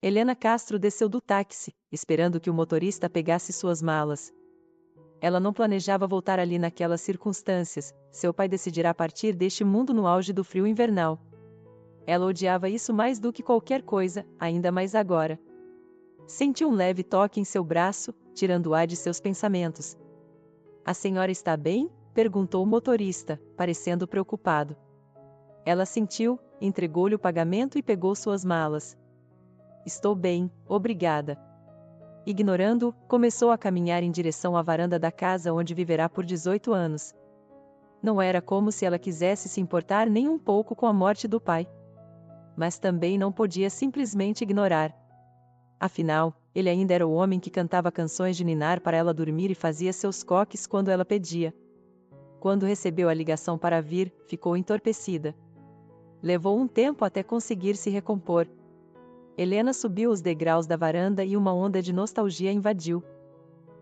Helena Castro desceu do táxi, esperando que o motorista pegasse suas malas. Ela não planejava voltar ali naquelas circunstâncias. Seu pai decidirá partir deste mundo no auge do frio invernal. Ela odiava isso mais do que qualquer coisa, ainda mais agora. Sentiu um leve toque em seu braço, tirando o ar de seus pensamentos. A senhora está bem? Perguntou o motorista, parecendo preocupado. Ela sentiu, entregou-lhe o pagamento e pegou suas malas. Estou bem, obrigada. Ignorando-o, começou a caminhar em direção à varanda da casa onde viverá por 18 anos. Não era como se ela quisesse se importar nem um pouco com a morte do pai. Mas também não podia simplesmente ignorar. Afinal, ele ainda era o homem que cantava canções de ninar para ela dormir e fazia seus coques quando ela pedia. Quando recebeu a ligação para vir, ficou entorpecida. Levou um tempo até conseguir se recompor. Helena subiu os degraus da varanda e uma onda de nostalgia invadiu.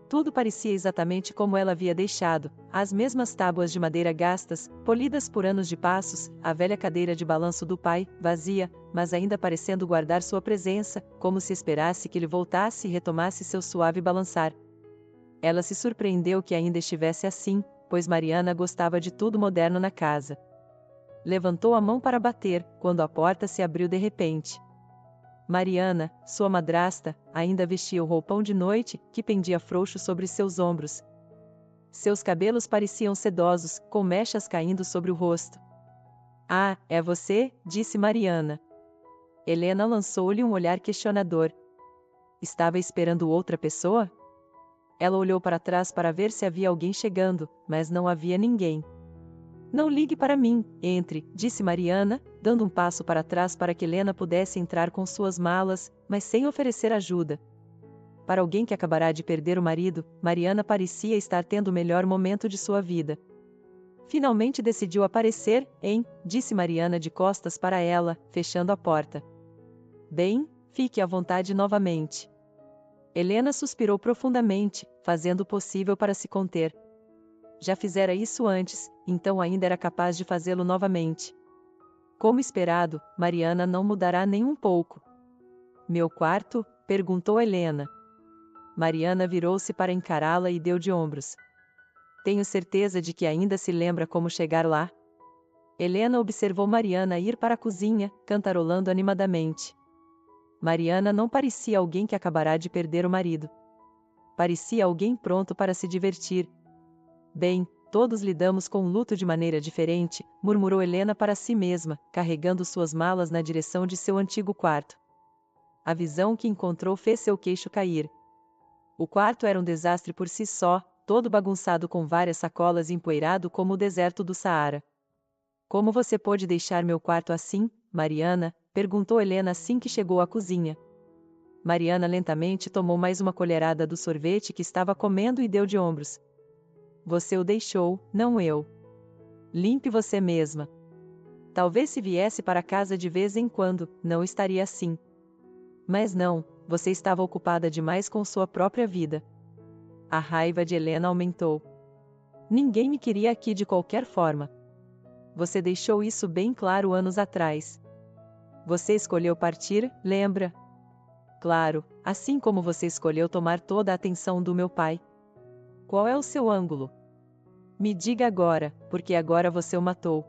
Tudo parecia exatamente como ela havia deixado, as mesmas tábuas de madeira gastas, polidas por anos de passos, a velha cadeira de balanço do pai, vazia, mas ainda parecendo guardar sua presença, como se esperasse que ele voltasse e retomasse seu suave balançar. Ela se surpreendeu que ainda estivesse assim, pois Mariana gostava de tudo moderno na casa. Levantou a mão para bater, quando a porta se abriu de repente. Mariana, sua madrasta, ainda vestia o roupão de noite, que pendia frouxo sobre seus ombros. Seus cabelos pareciam sedosos, com mechas caindo sobre o rosto. Ah, é você? Disse Mariana. Helena lançou-lhe um olhar questionador. Estava esperando outra pessoa? Ela olhou para trás para ver se havia alguém chegando, mas não havia ninguém. Não ligue para mim, entre, disse Mariana, dando um passo para trás para que Helena pudesse entrar com suas malas, mas sem oferecer ajuda. Para alguém que acabará de perder o marido, Mariana parecia estar tendo o melhor momento de sua vida. Finalmente decidiu aparecer, hein? Disse Mariana de costas para ela, fechando a porta. Bem, fique à vontade novamente. Helena suspirou profundamente, fazendo o possível para se conter. Já fizera isso antes, então ainda era capaz de fazê-lo novamente. Como esperado, Mariana não mudará nem um pouco. Meu quarto? Perguntou Helena. Mariana virou-se para encará-la e deu de ombros. Tenho certeza de que ainda se lembra como chegar lá? Helena observou Mariana ir para a cozinha, cantarolando animadamente. Mariana não parecia alguém que acabará de perder o marido. Parecia alguém pronto para se divertir. Bem, todos lidamos com o luto de maneira diferente, murmurou Helena para si mesma, carregando suas malas na direção de seu antigo quarto. A visão que encontrou fez seu queixo cair. O quarto era um desastre por si só, todo bagunçado com várias sacolas e empoeirado como o deserto do Saara. Como você pôde deixar meu quarto assim, Mariana? Perguntou Helena assim que chegou à cozinha. Mariana lentamente tomou mais uma colherada do sorvete que estava comendo e deu de ombros. Você o deixou, não eu. Limpe você mesma. Talvez se viesse para casa de vez em quando, não estaria assim. Mas não, você estava ocupada demais com sua própria vida. A raiva de Helena aumentou. Ninguém me queria aqui de qualquer forma. Você deixou isso bem claro anos atrás. Você escolheu partir, lembra? Claro, assim como você escolheu tomar toda a atenção do meu pai. Qual é o seu ângulo? Me diga agora, porque agora você o matou.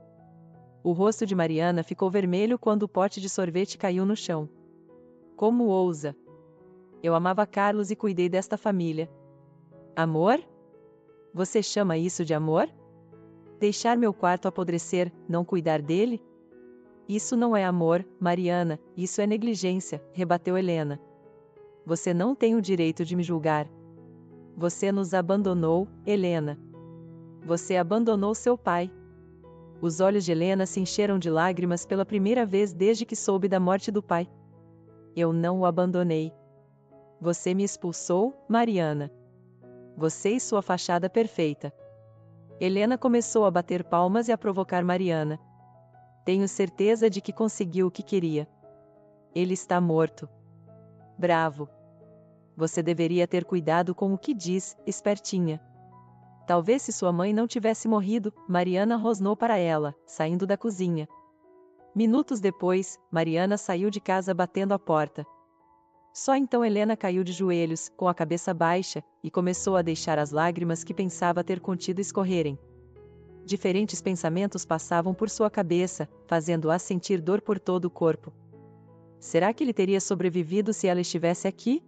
O rosto de Mariana ficou vermelho quando o pote de sorvete caiu no chão. Como ousa? Eu amava Carlos e cuidei desta família. Amor? Você chama isso de amor? Deixar meu quarto apodrecer, não cuidar dele? Isso não é amor, Mariana, isso é negligência, rebateu Helena. Você não tem o direito de me julgar. Você nos abandonou, Helena. Você abandonou seu pai. Os olhos de Helena se encheram de lágrimas pela primeira vez desde que soube da morte do pai. Eu não o abandonei. Você me expulsou, Mariana. Você e sua fachada perfeita. Helena começou a bater palmas e a provocar Mariana. Tenho certeza de que conseguiu o que queria. Ele está morto. Bravo. Você deveria ter cuidado com o que diz, espertinha. Talvez se sua mãe não tivesse morrido, Mariana rosnou para ela, saindo da cozinha. Minutos depois, Mariana saiu de casa batendo a porta. Só então Helena caiu de joelhos, com a cabeça baixa, e começou a deixar as lágrimas que pensava ter contido escorrerem. Diferentes pensamentos passavam por sua cabeça, fazendo-a sentir dor por todo o corpo. Será que ele teria sobrevivido se ela estivesse aqui?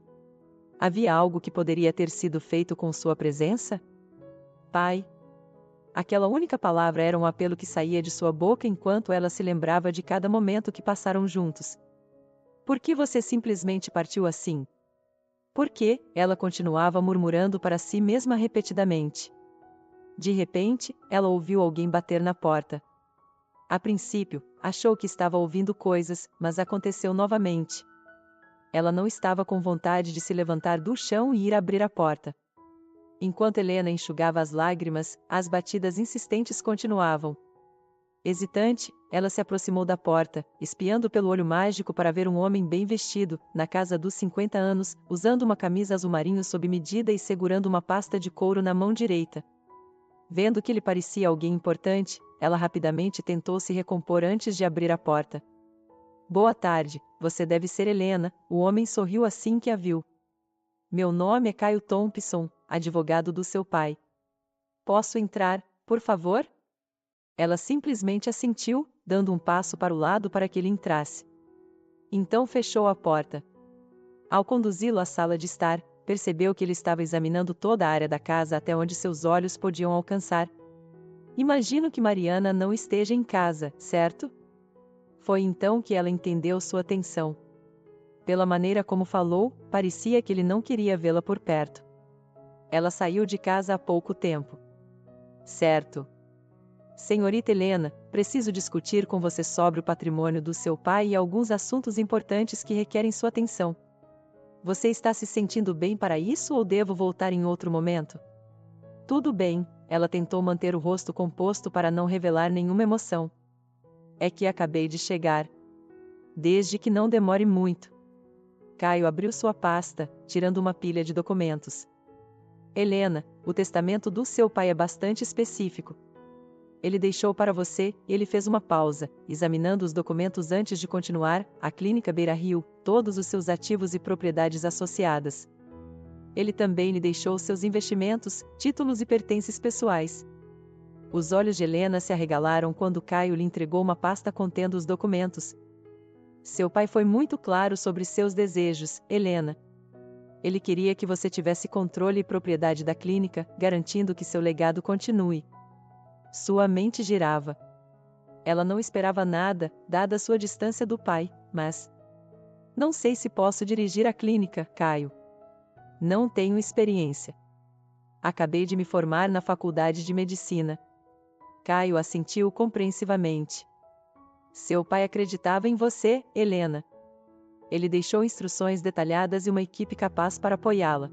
Havia algo que poderia ter sido feito com sua presença? Pai. Aquela única palavra era um apelo que saía de sua boca enquanto ela se lembrava de cada momento que passaram juntos. Por que você simplesmente partiu assim? Por que? Ela continuava murmurando para si mesma repetidamente. De repente, ela ouviu alguém bater na porta. A princípio, achou que estava ouvindo coisas, mas aconteceu novamente. Ela não estava com vontade de se levantar do chão e ir abrir a porta. Enquanto Helena enxugava as lágrimas, as batidas insistentes continuavam. Hesitante, ela se aproximou da porta, espiando pelo olho mágico para ver um homem bem vestido, na casa dos 50 anos, usando uma camisa azul marinho sob medida e segurando uma pasta de couro na mão direita. Vendo que ele parecia alguém importante, ela rapidamente tentou se recompor antes de abrir a porta. Boa tarde, você deve ser Helena, o homem sorriu assim que a viu. Meu nome é Caio Thompson, advogado do seu pai. Posso entrar, por favor? Ela simplesmente assentiu, dando um passo para o lado para que ele entrasse. Então fechou a porta. Ao conduzi-lo à sala de estar, percebeu que ele estava examinando toda a área da casa até onde seus olhos podiam alcançar. Imagino que Mariana não esteja em casa, certo? Foi então que ela entendeu sua tensão. Pela maneira como falou, parecia que ele não queria vê-la por perto. Ela saiu de casa há pouco tempo. Certo. Senhorita Helena, preciso discutir com você sobre o patrimônio do seu pai e alguns assuntos importantes que requerem sua atenção. Você está se sentindo bem para isso ou devo voltar em outro momento? Tudo bem, ela tentou manter o rosto composto para não revelar nenhuma emoção. É que acabei de chegar. Desde que não demore muito. Caio abriu sua pasta, tirando uma pilha de documentos. Helena, o testamento do seu pai é bastante específico. Ele deixou para você, ele fez uma pausa, examinando os documentos antes de continuar, a Clínica Beira Rio, todos os seus ativos e propriedades associadas. Ele também lhe deixou seus investimentos, títulos e pertences pessoais. Os olhos de Helena se arregalaram quando Caio lhe entregou uma pasta contendo os documentos. Seu pai foi muito claro sobre seus desejos, Helena. Ele queria que você tivesse controle e propriedade da clínica, garantindo que seu legado continue. Sua mente girava. Ela não esperava nada, dada sua distância do pai, mas... Não sei se posso dirigir a clínica, Caio. Não tenho experiência. Acabei de me formar na faculdade de medicina. Caio assentiu compreensivamente. Seu pai acreditava em você, Helena. Ele deixou instruções detalhadas e uma equipe capaz para apoiá-la.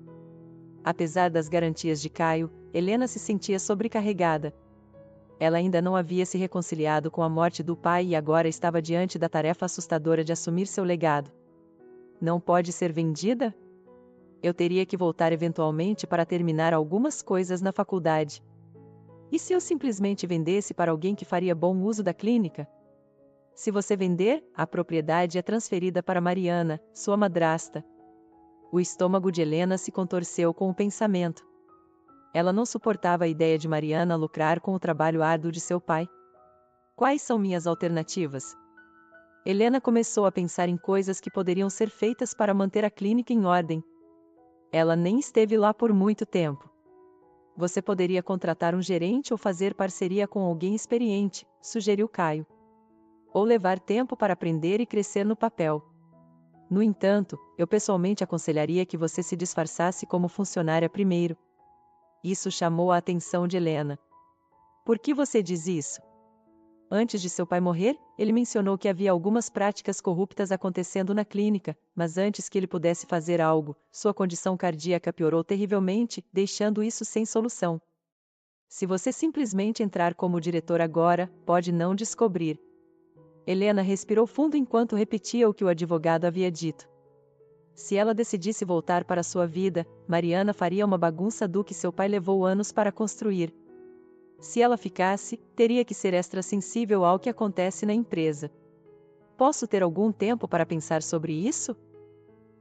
Apesar das garantias de Caio, Helena se sentia sobrecarregada. Ela ainda não havia se reconciliado com a morte do pai e agora estava diante da tarefa assustadora de assumir seu legado. Não pode ser vendida? Eu teria que voltar eventualmente para terminar algumas coisas na faculdade. E se eu simplesmente vendesse para alguém que faria bom uso da clínica? Se você vender, a propriedade é transferida para Mariana, sua madrasta. O estômago de Helena se contorceu com o pensamento. Ela não suportava a ideia de Mariana lucrar com o trabalho árduo de seu pai. Quais são minhas alternativas? Helena começou a pensar em coisas que poderiam ser feitas para manter a clínica em ordem. Ela nem esteve lá por muito tempo. Você poderia contratar um gerente ou fazer parceria com alguém experiente, sugeriu Caio. Ou levar tempo para aprender e crescer no papel. No entanto, eu pessoalmente aconselharia que você se disfarçasse como funcionária primeiro. Isso chamou a atenção de Helena. Por que você diz isso? Antes de seu pai morrer, ele mencionou que havia algumas práticas corruptas acontecendo na clínica, mas antes que ele pudesse fazer algo, sua condição cardíaca piorou terrivelmente, deixando isso sem solução. Se você simplesmente entrar como diretor agora, pode não descobrir. Helena respirou fundo enquanto repetia o que o advogado havia dito. Se ela decidisse voltar para sua vida, Mariana faria uma bagunça do que seu pai levou anos para construir. Se ela ficasse, teria que ser extra-sensível ao que acontece na empresa. Posso ter algum tempo para pensar sobre isso?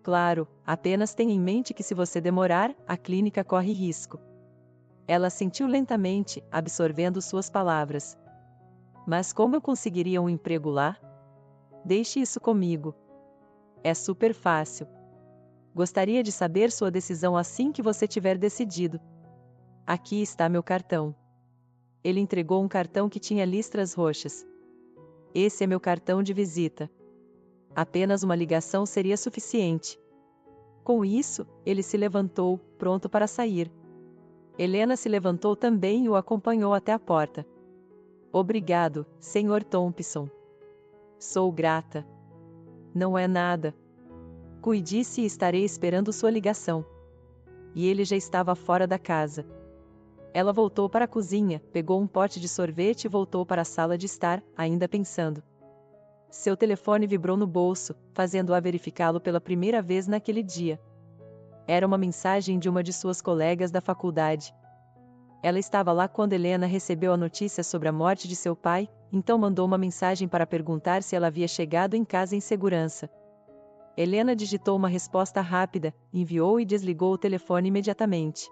Claro, apenas tenha em mente que se você demorar, a clínica corre risco. Ela assentiu lentamente, absorvendo suas palavras. Mas como eu conseguiria um emprego lá? Deixe isso comigo. É super fácil. Gostaria de saber sua decisão assim que você tiver decidido. Aqui está meu cartão. Ele entregou um cartão que tinha listras roxas. Esse é meu cartão de visita. Apenas uma ligação seria suficiente. Com isso, ele se levantou, pronto para sair. Helena se levantou também e o acompanhou até a porta. Obrigado, Sr. Thompson. Sou grata. Não é nada. Cuide-se e estarei esperando sua ligação. E ele já estava fora da casa. Ela voltou para a cozinha, pegou um pote de sorvete e voltou para a sala de estar, ainda pensando. Seu telefone vibrou no bolso, fazendo-a verificá-lo pela primeira vez naquele dia. Era uma mensagem de uma de suas colegas da faculdade. Ela estava lá quando Helena recebeu a notícia sobre a morte de seu pai, então mandou uma mensagem para perguntar se ela havia chegado em casa em segurança. Helena digitou uma resposta rápida, enviou e desligou o telefone imediatamente.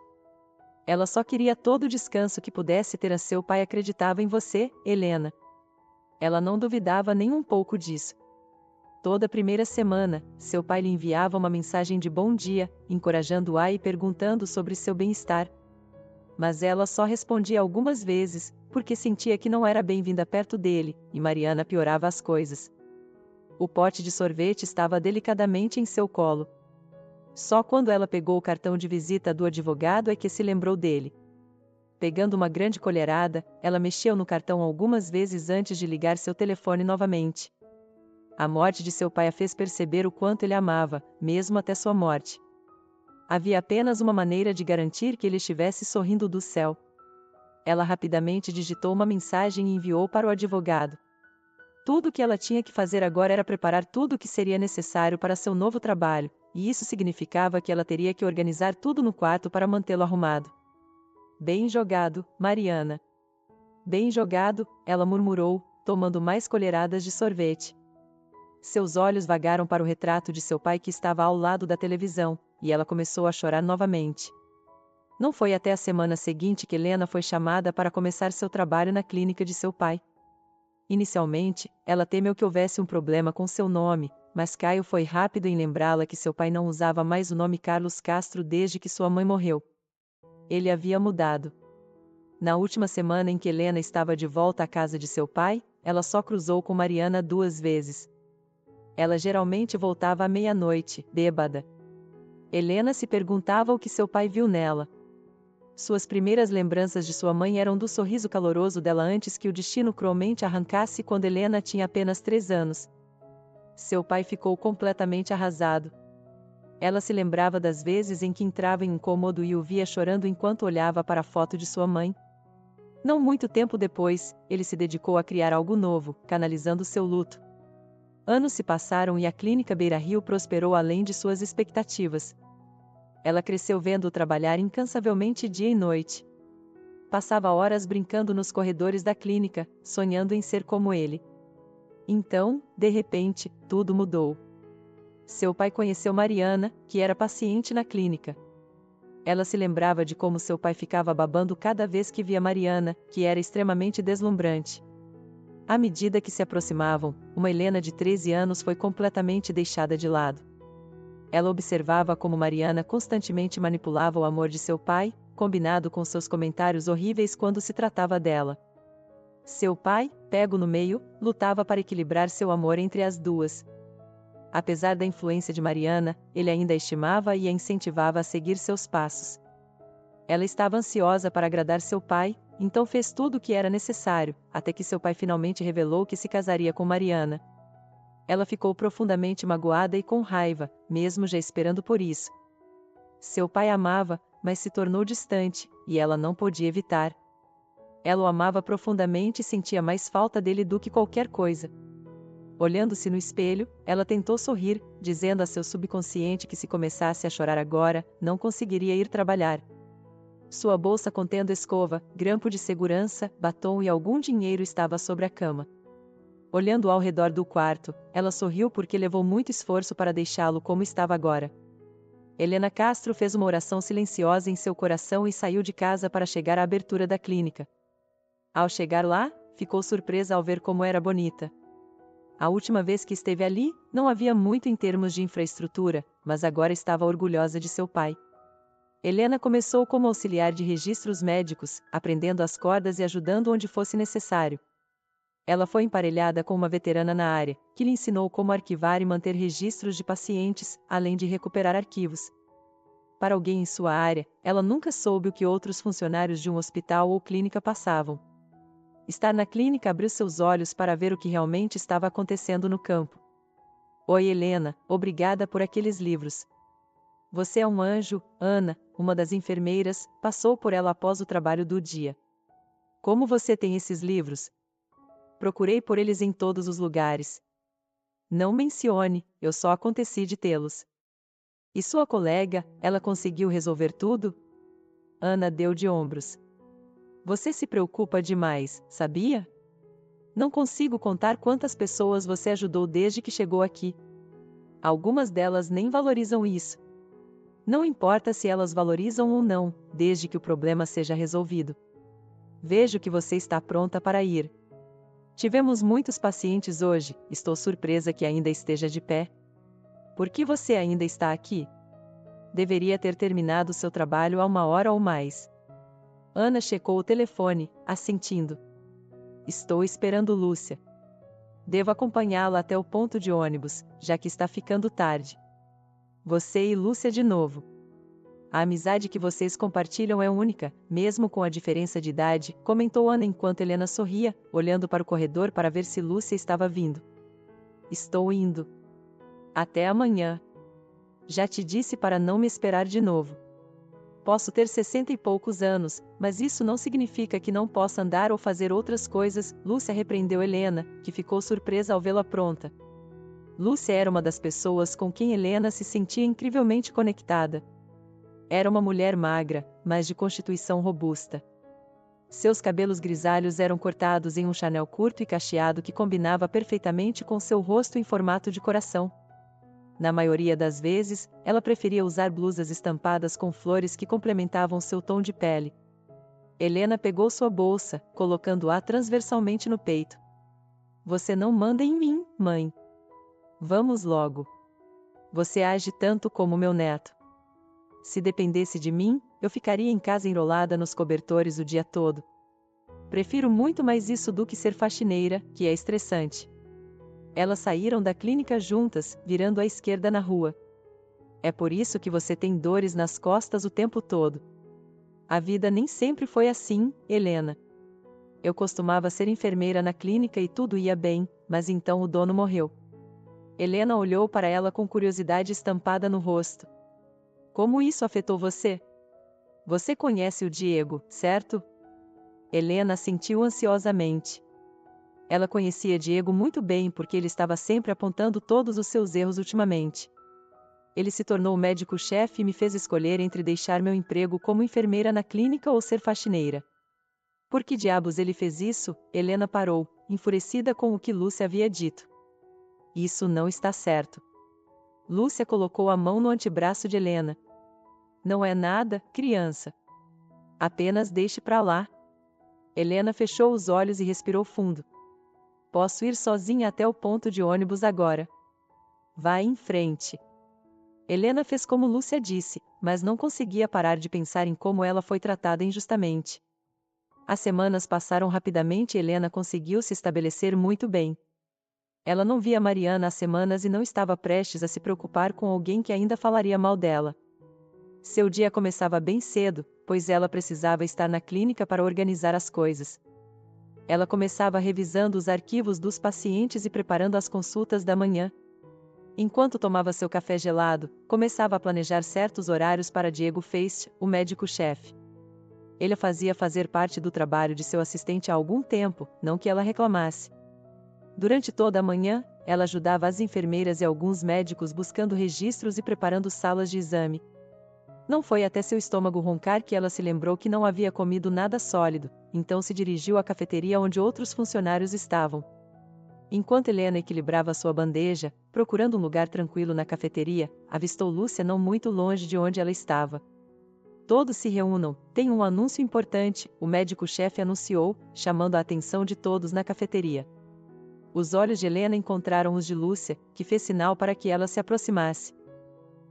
Ela só queria todo o descanso que pudesse ter. Seu pai acreditava em você, Helena. Ela não duvidava nem um pouco disso. Toda primeira semana, seu pai lhe enviava uma mensagem de bom dia, encorajando-a e perguntando sobre seu bem-estar. Mas ela só respondia algumas vezes, porque sentia que não era bem-vinda perto dele, e Mariana piorava as coisas. O pote de sorvete estava delicadamente em seu colo. Só quando ela pegou o cartão de visita do advogado é que se lembrou dele. Pegando uma grande colherada, ela mexeu no cartão algumas vezes antes de ligar seu telefone novamente. A morte de seu pai a fez perceber o quanto ele amava, mesmo até sua morte. Havia apenas uma maneira de garantir que ele estivesse sorrindo do céu. Ela rapidamente digitou uma mensagem e enviou para o advogado. Tudo o que ela tinha que fazer agora era preparar tudo o que seria necessário para seu novo trabalho, e isso significava que ela teria que organizar tudo no quarto para mantê-lo arrumado. Bem jogado, Mariana. Bem jogado, ela murmurou, tomando mais colheradas de sorvete. Seus olhos vagaram para o retrato de seu pai que estava ao lado da televisão, e ela começou a chorar novamente. Não foi até a semana seguinte que Helena foi chamada para começar seu trabalho na clínica de seu pai. Inicialmente, ela temeu que houvesse um problema com seu nome, mas Caio foi rápido em lembrá-la que seu pai não usava mais o nome Carlos Castro desde que sua mãe morreu. Ele havia mudado. Na última semana em que Helena estava de volta à casa de seu pai, ela só cruzou com Mariana 2 vezes. Ela geralmente voltava à meia-noite, bêbada. Helena se perguntava o que seu pai viu nela. Suas primeiras lembranças de sua mãe eram do sorriso caloroso dela antes que o destino cruelmente arrancasse quando Helena tinha apenas 3 anos. Seu pai ficou completamente arrasado. Ela se lembrava das vezes em que entrava em um cômodo e o via chorando enquanto olhava para a foto de sua mãe. Não muito tempo depois, ele se dedicou a criar algo novo, canalizando seu luto. Anos se passaram e a clínica Beira Rio prosperou além de suas expectativas. Ela cresceu vendo-o trabalhar incansavelmente dia e noite. Passava horas brincando nos corredores da clínica, sonhando em ser como ele. Então, de repente, tudo mudou. Seu pai conheceu Mariana, que era paciente na clínica. Ela se lembrava de como seu pai ficava babando cada vez que via Mariana, que era extremamente deslumbrante. À medida que se aproximavam, uma Helena de 13 anos foi completamente deixada de lado. Ela observava como Mariana constantemente manipulava o amor de seu pai, combinado com seus comentários horríveis quando se tratava dela. Seu pai, pego no meio, lutava para equilibrar seu amor entre as duas. Apesar da influência de Mariana, ele ainda a estimava e a incentivava a seguir seus passos. Ela estava ansiosa para agradar seu pai, então fez tudo o que era necessário, até que seu pai finalmente revelou que se casaria com Mariana. Ela ficou profundamente magoada e com raiva, mesmo já esperando por isso. Seu pai a amava, mas se tornou distante, e ela não podia evitar. Ela o amava profundamente e sentia mais falta dele do que qualquer coisa. Olhando-se no espelho, ela tentou sorrir, dizendo a seu subconsciente que se começasse a chorar agora, não conseguiria ir trabalhar. Sua bolsa contendo escova, grampo de segurança, batom e algum dinheiro estava sobre a cama. Olhando ao redor do quarto, ela sorriu porque levou muito esforço para deixá-lo como estava agora. Helena Castro fez uma oração silenciosa em seu coração e saiu de casa para chegar à abertura da clínica. Ao chegar lá, ficou surpresa ao ver como era bonita. A última vez que esteve ali, não havia muito em termos de infraestrutura, mas agora estava orgulhosa de seu pai. Helena começou como auxiliar de registros médicos, aprendendo as cordas e ajudando onde fosse necessário. Ela foi emparelhada com uma veterana na área, que lhe ensinou como arquivar e manter registros de pacientes, além de recuperar arquivos. Para alguém em sua área, ela nunca soube o que outros funcionários de um hospital ou clínica passavam. Estar na clínica abriu seus olhos para ver o que realmente estava acontecendo no campo. Oi, Helena, obrigada por aqueles livros. Você é um anjo, Ana, uma das enfermeiras, passou por ela após o trabalho do dia. Como você tem esses livros? Procurei por eles em todos os lugares. Não mencione, eu só aconteci de tê-los. E sua colega, ela conseguiu resolver tudo? Ana deu de ombros. Você se preocupa demais, sabia? Não consigo contar quantas pessoas você ajudou desde que chegou aqui. Algumas delas nem valorizam isso. Não importa se elas valorizam ou não, desde que o problema seja resolvido. Vejo que você está pronta para ir. Tivemos muitos pacientes hoje, estou surpresa que ainda esteja de pé. Por que você ainda está aqui? Deveria ter terminado seu trabalho há 1 hora ou mais. Ana checou o telefone, assentindo. Estou esperando Lúcia. Devo acompanhá-la até o ponto de ônibus, já que está ficando tarde. Você e Lúcia de novo. A amizade que vocês compartilham é única, mesmo com a diferença de idade, comentou Ana enquanto Helena sorria, olhando para o corredor para ver se Lúcia estava vindo. Estou indo. Até amanhã. Já te disse para não me esperar de novo. Posso ter 60 e poucos anos, mas isso não significa que não possa andar ou fazer outras coisas, Lúcia repreendeu Helena, que ficou surpresa ao vê-la pronta. Lúcia era uma das pessoas com quem Helena se sentia incrivelmente conectada. Era uma mulher magra, mas de constituição robusta. Seus cabelos grisalhos eram cortados em um chanel curto e cacheado que combinava perfeitamente com seu rosto em formato de coração. Na maioria das vezes, ela preferia usar blusas estampadas com flores que complementavam seu tom de pele. Helena pegou sua bolsa, colocando-a transversalmente no peito. Você não manda em mim, mãe. Vamos logo. Você age tanto como meu neto. Se dependesse de mim, eu ficaria em casa enrolada nos cobertores o dia todo. Prefiro muito mais isso do que ser faxineira, que é estressante. Elas saíram da clínica juntas, virando à esquerda na rua. É por isso que você tem dores nas costas o tempo todo. A vida nem sempre foi assim, Helena. Eu costumava ser enfermeira na clínica e tudo ia bem, mas então o dono morreu. Helena olhou para ela com curiosidade estampada no rosto. Como isso afetou você? Você conhece o Diego, certo? Helena assentiu ansiosamente. Ela conhecia Diego muito bem porque ele estava sempre apontando todos os seus erros ultimamente. Ele se tornou médico-chefe e me fez escolher entre deixar meu emprego como enfermeira na clínica ou ser faxineira. Por que diabos ele fez isso? Helena parou, enfurecida com o que Lúcia havia dito. Isso não está certo. Lúcia colocou a mão no antebraço de Helena. Não é nada, criança. Apenas deixe pra lá. Helena fechou os olhos e respirou fundo. Posso ir sozinha até o ponto de ônibus agora. Vá em frente. Helena fez como Lúcia disse, mas não conseguia parar de pensar em como ela foi tratada injustamente. As semanas passaram rapidamente e Helena conseguiu se estabelecer muito bem. Ela não via Mariana há semanas e não estava prestes a se preocupar com alguém que ainda falaria mal dela. Seu dia começava bem cedo, pois ela precisava estar na clínica para organizar as coisas. Ela começava revisando os arquivos dos pacientes e preparando as consultas da manhã. Enquanto tomava seu café gelado, começava a planejar certos horários para Diego Feist, o médico-chefe. Ele a fazia fazer parte do trabalho de seu assistente há algum tempo, não que ela reclamasse. Durante toda a manhã, ela ajudava as enfermeiras e alguns médicos buscando registros e preparando salas de exame. Não foi até seu estômago roncar que ela se lembrou que não havia comido nada sólido, então se dirigiu à cafeteria onde outros funcionários estavam. Enquanto Helena equilibrava sua bandeja, procurando um lugar tranquilo na cafeteria, avistou Lúcia não muito longe de onde ela estava. Todos se reúnam, tem um anúncio importante, o médico-chefe anunciou, chamando a atenção de todos na cafeteria. Os olhos de Helena encontraram os de Lúcia, que fez sinal para que ela se aproximasse.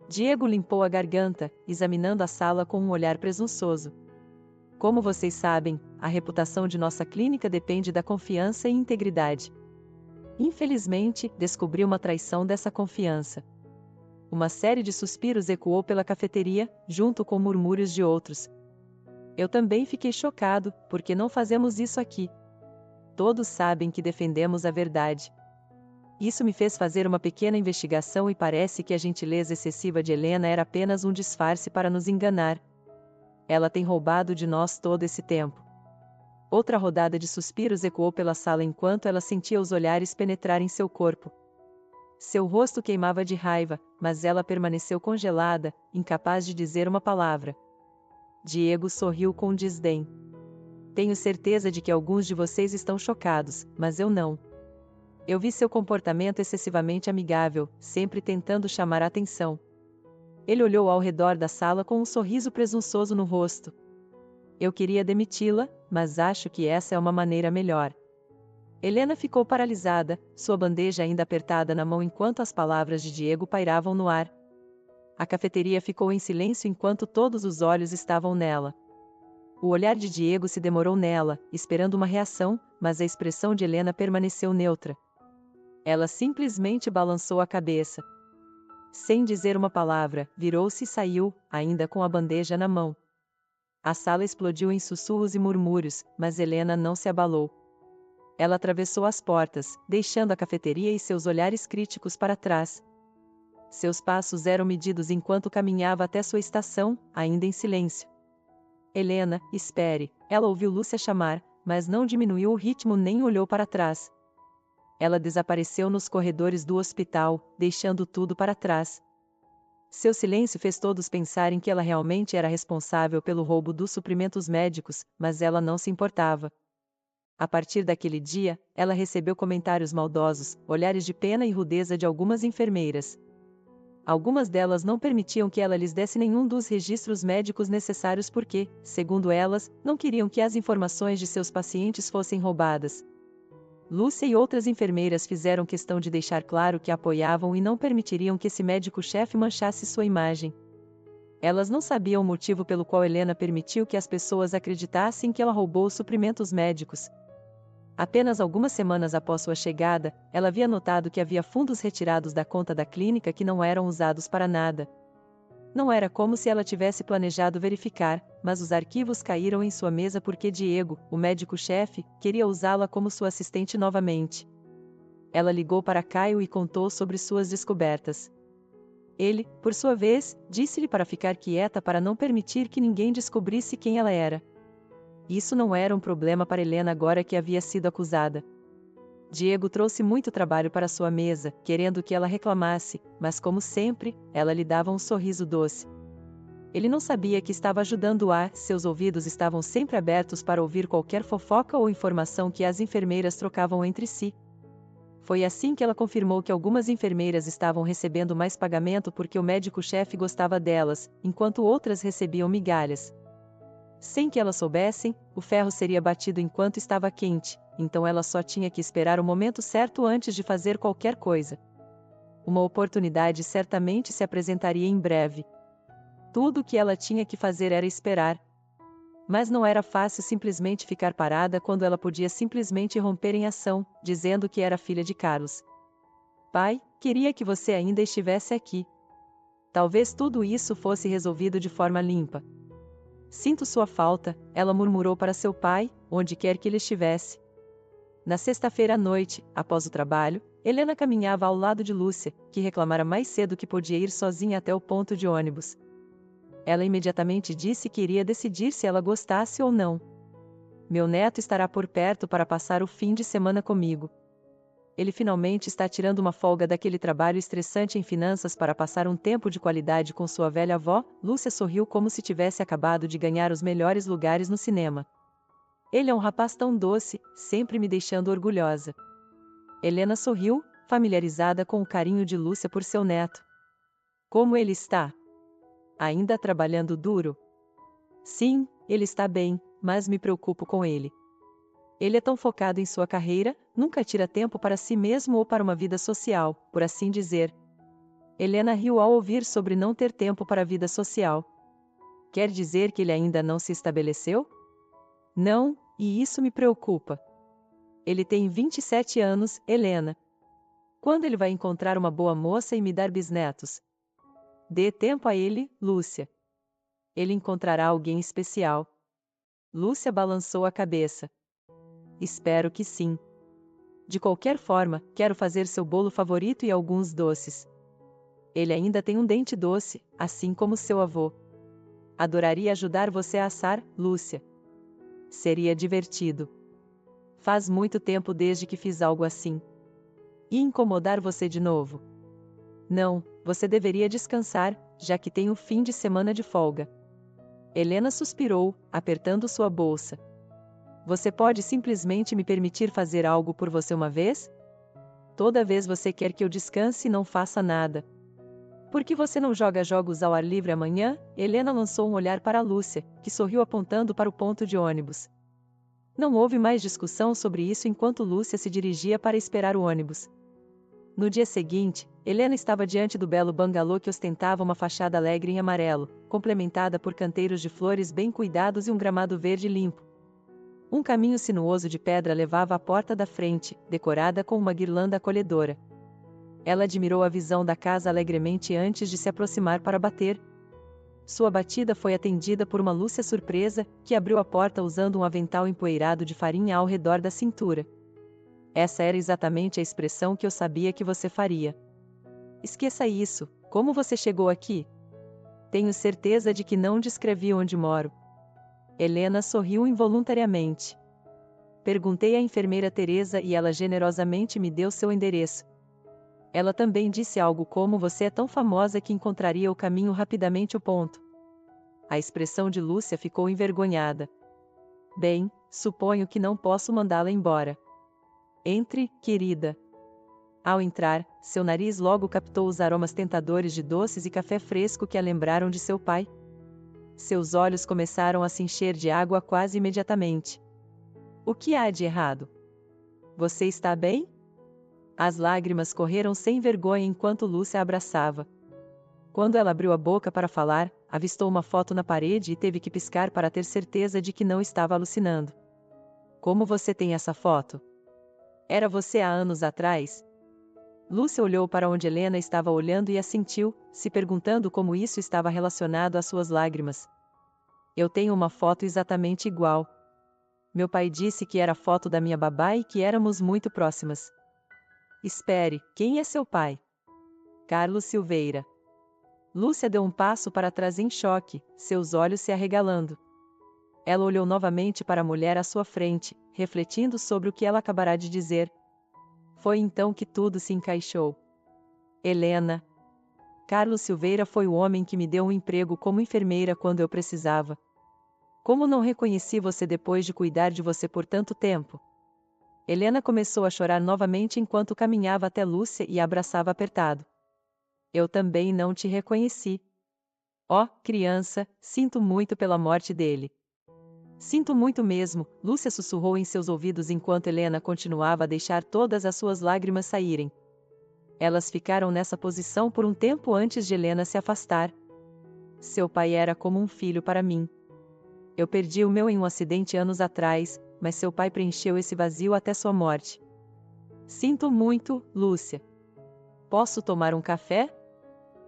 Diego limpou a garganta, examinando a sala com um olhar presunçoso. Como vocês sabem, a reputação de nossa clínica depende da confiança e integridade. Infelizmente, descobri uma traição dessa confiança. Uma série de suspiros ecoou pela cafeteria, junto com murmúrios de outros. Eu também fiquei chocado, porque não fazemos isso aqui. Todos sabem que defendemos a verdade. Isso me fez fazer uma pequena investigação e parece que a gentileza excessiva de Helena era apenas um disfarce para nos enganar. Ela tem roubado de nós todo esse tempo. Outra rodada de suspiros ecoou pela sala enquanto ela sentia os olhares penetrarem seu corpo. Seu rosto queimava de raiva, mas ela permaneceu congelada, incapaz de dizer uma palavra. Diego sorriu com desdém. Tenho certeza de que alguns de vocês estão chocados, mas eu não. Eu vi seu comportamento excessivamente amigável, sempre tentando chamar a atenção. Ele olhou ao redor da sala com um sorriso presunçoso no rosto. Eu queria demiti-la, mas acho que essa é uma maneira melhor. Helena ficou paralisada, sua bandeja ainda apertada na mão enquanto as palavras de Diego pairavam no ar. A cafeteria ficou em silêncio enquanto todos os olhos estavam nela. O olhar de Diego se demorou nela, esperando uma reação, mas a expressão de Helena permaneceu neutra. Ela simplesmente balançou a cabeça. Sem dizer uma palavra, virou-se e saiu, ainda com a bandeja na mão. A sala explodiu em sussurros e murmúrios, mas Helena não se abalou. Ela atravessou as portas, deixando a cafeteria e seus olhares críticos para trás. Seus passos eram medidos enquanto caminhava até sua estação, ainda em silêncio. Helena, espere, ela ouviu Lúcia chamar, mas não diminuiu o ritmo nem olhou para trás. Ela desapareceu nos corredores do hospital, deixando tudo para trás. Seu silêncio fez todos pensarem que ela realmente era responsável pelo roubo dos suprimentos médicos, mas ela não se importava. A partir daquele dia, ela recebeu comentários maldosos, olhares de pena e rudeza de algumas enfermeiras. Algumas delas não permitiam que ela lhes desse nenhum dos registros médicos necessários porque, segundo elas, não queriam que as informações de seus pacientes fossem roubadas. Lúcia e outras enfermeiras fizeram questão de deixar claro que a apoiavam e não permitiriam que esse médico-chefe manchasse sua imagem. Elas não sabiam o motivo pelo qual Helena permitiu que as pessoas acreditassem que ela roubou os suprimentos médicos. Apenas algumas semanas após sua chegada, ela havia notado que havia fundos retirados da conta da clínica que não eram usados para nada. Não era como se ela tivesse planejado verificar, mas os arquivos caíram em sua mesa porque Diego, o médico-chefe, queria usá-la como sua assistente novamente. Ela ligou para Caio e contou sobre suas descobertas. Ele, por sua vez, disse-lhe para ficar quieta para não permitir que ninguém descobrisse quem ela era. Isso não era um problema para Helena agora que havia sido acusada. Diego trouxe muito trabalho para sua mesa, querendo que ela reclamasse, mas como sempre, ela lhe dava um sorriso doce. Ele não sabia que estava ajudando-a, seus ouvidos estavam sempre abertos para ouvir qualquer fofoca ou informação que as enfermeiras trocavam entre si. Foi assim que ela confirmou que algumas enfermeiras estavam recebendo mais pagamento porque o médico-chefe gostava delas, enquanto outras recebiam migalhas. Sem que elas soubessem, o ferro seria batido enquanto estava quente, então ela só tinha que esperar o momento certo antes de fazer qualquer coisa. Uma oportunidade certamente se apresentaria em breve. Tudo o que ela tinha que fazer era esperar. Mas não era fácil simplesmente ficar parada quando ela podia simplesmente romper em ação, dizendo que era filha de Carlos. Pai, queria que você ainda estivesse aqui. Talvez tudo isso fosse resolvido de forma limpa. Sinto sua falta, ela murmurou para seu pai, onde quer que ele estivesse. Na sexta-feira à noite, após o trabalho, Helena caminhava ao lado de Lúcia, que reclamara mais cedo que podia ir sozinha até o ponto de ônibus. Ela imediatamente disse que iria decidir se ela gostasse ou não. Meu neto estará por perto para passar o fim de semana comigo. Ele finalmente está tirando uma folga daquele trabalho estressante em finanças para passar um tempo de qualidade com sua velha avó. Lúcia sorriu como se tivesse acabado de ganhar os melhores lugares no cinema. Ele é um rapaz tão doce, sempre me deixando orgulhosa. Helena sorriu, familiarizada com o carinho de Lúcia por seu neto. Como ele está? Ainda trabalhando duro? Sim, ele está bem, mas me preocupo com ele. Ele é tão focado em sua carreira, nunca tira tempo para si mesmo ou para uma vida social, por assim dizer. Helena riu ao ouvir sobre não ter tempo para a vida social. Quer dizer que ele ainda não se estabeleceu? Não, e isso me preocupa. Ele tem 27 anos, Helena. Quando ele vai encontrar uma boa moça e me dar bisnetos? Dê tempo a ele, Lúcia. Ele encontrará alguém especial. Lúcia balançou a cabeça. Espero que sim. De qualquer forma, quero fazer seu bolo favorito e alguns doces. Ele ainda tem um dente doce, assim como seu avô. Adoraria ajudar você a assar, Lúcia. Seria divertido. Faz muito tempo desde que fiz algo assim. E incomodar você de novo? Não, você deveria descansar, já que tem o fim de semana de folga. Helena suspirou, apertando sua bolsa. Você pode simplesmente me permitir fazer algo por você uma vez? Toda vez você quer que eu descanse e não faça nada. Por que você não joga jogos ao ar livre amanhã? Helena lançou um olhar para Lúcia, que sorriu apontando para o ponto de ônibus. Não houve mais discussão sobre isso enquanto Lúcia se dirigia para esperar o ônibus. No dia seguinte, Helena estava diante do belo bangalô que ostentava uma fachada alegre em amarelo, complementada por canteiros de flores bem cuidados e um gramado verde limpo. Um caminho sinuoso de pedra levava à porta da frente, decorada com uma guirlanda acolhedora. Ela admirou a visão da casa alegremente antes de se aproximar para bater. Sua batida foi atendida por uma Lúcia surpresa, que abriu a porta usando um avental empoeirado de farinha ao redor da cintura. Essa era exatamente a expressão que eu sabia que você faria. Esqueça isso, como você chegou aqui? Tenho certeza de que não descrevi onde moro. Helena sorriu involuntariamente. Perguntei à enfermeira Teresa e ela generosamente me deu seu endereço. Ela também disse algo como você é tão famosa que encontraria o caminho rapidamente o ponto. A expressão de Lúcia ficou envergonhada. Bem, suponho que não posso mandá-la embora. Entre, querida. Ao entrar, seu nariz logo captou os aromas tentadores de doces e café fresco que a lembraram de seu pai. Seus olhos começaram a se encher de água quase imediatamente. O que há de errado? Você está bem? As lágrimas correram sem vergonha enquanto Lúcia a abraçava. Quando ela abriu a boca para falar, avistou uma foto na parede e teve que piscar para ter certeza de que não estava alucinando. Como você tem essa foto? Era você há anos atrás? Lúcia olhou para onde Helena estava olhando e assentiu, se perguntando como isso estava relacionado às suas lágrimas. Eu tenho uma foto exatamente igual. Meu pai disse que era a foto da minha babá e que éramos muito próximas. Espere, quem é seu pai? Carlos Silveira. Lúcia deu um passo para trás em choque, seus olhos se arregalando. Ela olhou novamente para a mulher à sua frente, refletindo sobre o que ela acabará de dizer. Foi então que tudo se encaixou. Helena. Carlos Silveira foi o homem que me deu um emprego como enfermeira quando eu precisava. Como não reconheci você depois de cuidar de você por tanto tempo? Helena começou a chorar novamente enquanto caminhava até Lúcia e a abraçava apertado. Eu também não te reconheci. Oh, criança, sinto muito pela morte dele. Sinto muito mesmo, Lúcia sussurrou em seus ouvidos enquanto Helena continuava a deixar todas as suas lágrimas saírem. Elas ficaram nessa posição por um tempo antes de Helena se afastar. Seu pai era como um filho para mim. Eu perdi o meu em um acidente anos atrás, mas seu pai preencheu esse vazio até sua morte. Sinto muito, Lúcia. Posso tomar um café?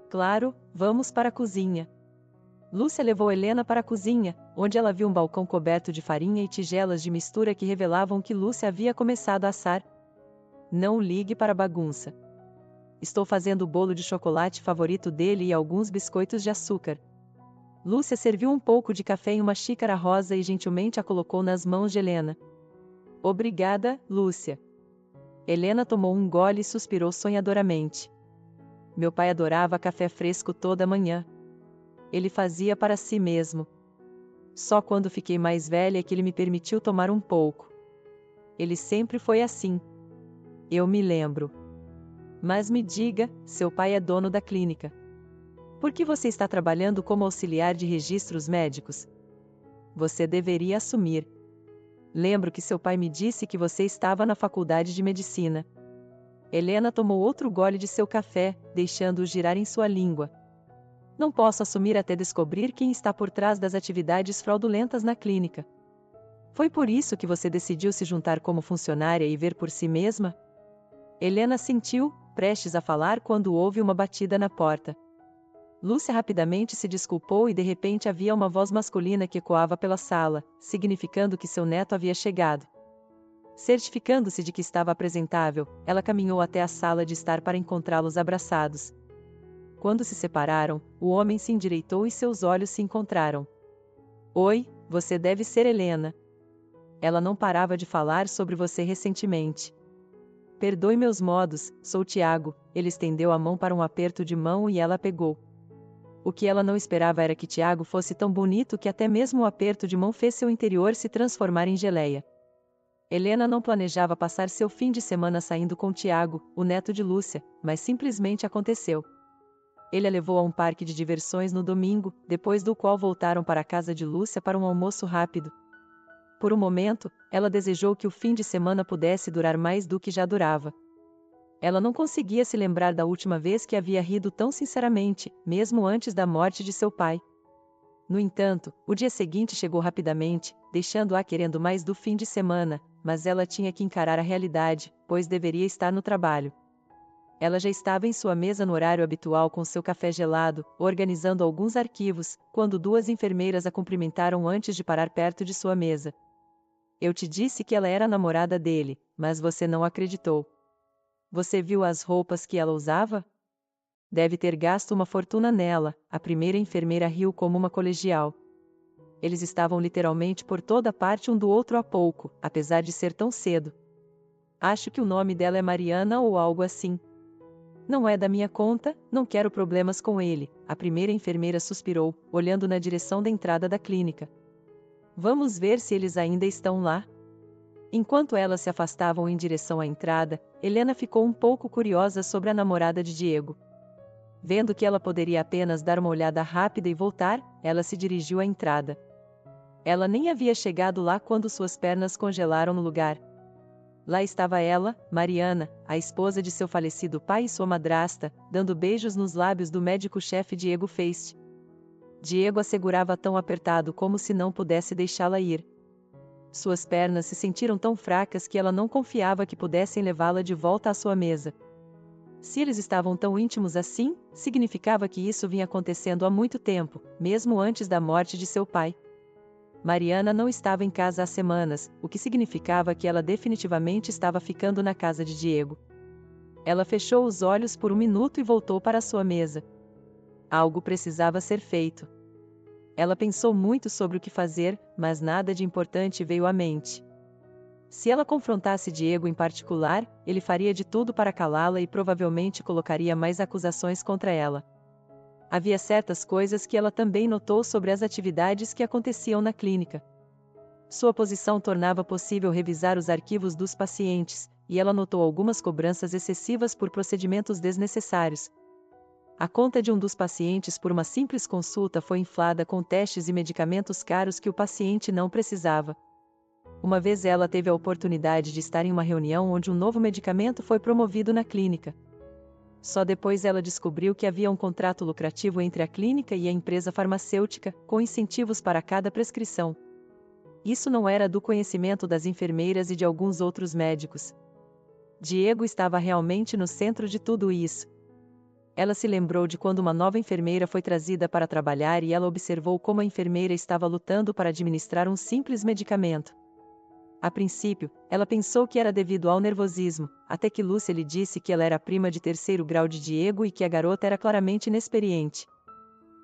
Claro, vamos para a cozinha. Lúcia levou Helena para a cozinha, onde ela viu um balcão coberto de farinha e tigelas de mistura que revelavam que Lúcia havia começado a assar. Não ligue para a bagunça. Estou fazendo o bolo de chocolate favorito dele e alguns biscoitos de açúcar. Lúcia serviu um pouco de café em uma xícara rosa e gentilmente a colocou nas mãos de Helena. Obrigada, Lúcia. Helena tomou um gole e suspirou sonhadoramente. Meu pai adorava café fresco toda manhã. Ele fazia para si mesmo. Só quando fiquei mais velha é que ele me permitiu tomar um pouco. Ele sempre foi assim. Eu me lembro. Mas me diga, seu pai é dono da clínica. Por que você está trabalhando como auxiliar de registros médicos? Você deveria assumir. Lembro que seu pai me disse que você estava na faculdade de medicina. Helena tomou outro gole de seu café, deixando-o girar em sua língua. Não posso assumir até descobrir quem está por trás das atividades fraudulentas na clínica. Foi por isso que você decidiu se juntar como funcionária e ver por si mesma? Helena sentiu, prestes a falar quando houve uma batida na porta. Lúcia rapidamente se desculpou e de repente havia uma voz masculina que ecoava pela sala, significando que seu neto havia chegado. Certificando-se de que estava apresentável, ela caminhou até a sala de estar para encontrá-los abraçados. Quando se separaram, o homem se endireitou e seus olhos se encontraram. Oi, você deve ser Helena. Ela não parava de falar sobre você recentemente. Perdoe meus modos, sou Tiago. Ele estendeu a mão para um aperto de mão e ela pegou. O que ela não esperava era que Tiago fosse tão bonito que até mesmo o aperto de mão fez seu interior se transformar em geleia. Helena não planejava passar seu fim de semana saindo com Tiago, o neto de Lúcia, mas simplesmente aconteceu. Ele a levou a um parque de diversões no domingo, depois do qual voltaram para a casa de Lúcia para um almoço rápido. Por um momento, ela desejou que o fim de semana pudesse durar mais do que já durava. Ela não conseguia se lembrar da última vez que havia rido tão sinceramente, mesmo antes da morte de seu pai. No entanto, o dia seguinte chegou rapidamente, deixando-a querendo mais do fim de semana, mas ela tinha que encarar a realidade, pois deveria estar no trabalho. Ela já estava em sua mesa no horário habitual com seu café gelado, organizando alguns arquivos, quando duas enfermeiras a cumprimentaram antes de parar perto de sua mesa. Eu te disse que ela era a namorada dele, mas você não acreditou. Você viu as roupas que ela usava? Deve ter gasto uma fortuna nela. A primeira enfermeira riu como uma colegial. Eles estavam literalmente por toda parte um do outro há pouco, apesar de ser tão cedo. Acho que o nome dela é Mariana ou algo assim. Não é da minha conta, não quero problemas com ele. A primeira enfermeira suspirou, olhando na direção da entrada da clínica. Vamos ver se eles ainda estão lá. Enquanto elas se afastavam em direção à entrada, Helena ficou um pouco curiosa sobre a namorada de Diego. Vendo que ela poderia apenas dar uma olhada rápida e voltar, ela se dirigiu à entrada. Ela nem havia chegado lá quando suas pernas congelaram no lugar. Lá estava ela, Mariana, a esposa de seu falecido pai e sua madrasta, dando beijos nos lábios do médico-chefe Diego Feist. Diego a segurava tão apertado como se não pudesse deixá-la ir. Suas pernas se sentiram tão fracas que ela não confiava que pudessem levá-la de volta à sua mesa. Se eles estavam tão íntimos assim, significava que isso vinha acontecendo há muito tempo, mesmo antes da morte de seu pai. Mariana não estava em casa há semanas, o que significava que ela definitivamente estava ficando na casa de Diego. Ela fechou os olhos por um minuto e voltou para sua mesa. Algo precisava ser feito. Ela pensou muito sobre o que fazer, mas nada de importante veio à mente. Se ela confrontasse Diego em particular, ele faria de tudo para calá-la e provavelmente colocaria mais acusações contra ela. Havia certas coisas que ela também notou sobre as atividades que aconteciam na clínica. Sua posição tornava possível revisar os arquivos dos pacientes, e ela notou algumas cobranças excessivas por procedimentos desnecessários. A conta de um dos pacientes por uma simples consulta foi inflada com testes e medicamentos caros que o paciente não precisava. Uma vez ela teve a oportunidade de estar em uma reunião onde um novo medicamento foi promovido na clínica. Só depois ela descobriu que havia um contrato lucrativo entre a clínica e a empresa farmacêutica, com incentivos para cada prescrição. Isso não era do conhecimento das enfermeiras e de alguns outros médicos. Diego estava realmente no centro de tudo isso. Ela se lembrou de quando uma nova enfermeira foi trazida para trabalhar e ela observou como a enfermeira estava lutando para administrar um simples medicamento. A princípio, ela pensou que era devido ao nervosismo, até que Lúcia lhe disse que ela era prima de terceiro grau de Diego e que a garota era claramente inexperiente.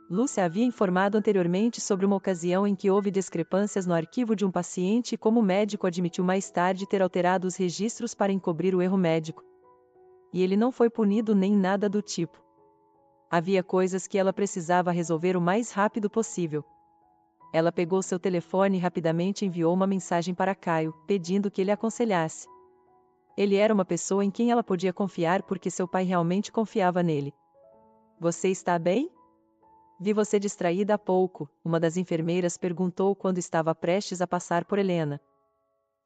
Lúcia havia informado anteriormente sobre uma ocasião em que houve discrepâncias no arquivo de um paciente e como o médico admitiu mais tarde ter alterado os registros para encobrir o erro médico. E ele não foi punido nem nada do tipo. Havia coisas que ela precisava resolver o mais rápido possível. Ela pegou seu telefone e rapidamente enviou uma mensagem para Caio, pedindo que ele aconselhasse. Ele era uma pessoa em quem ela podia confiar porque seu pai realmente confiava nele. Você está bem? Vi você distraída há pouco, uma das enfermeiras perguntou quando estava prestes a passar por Helena.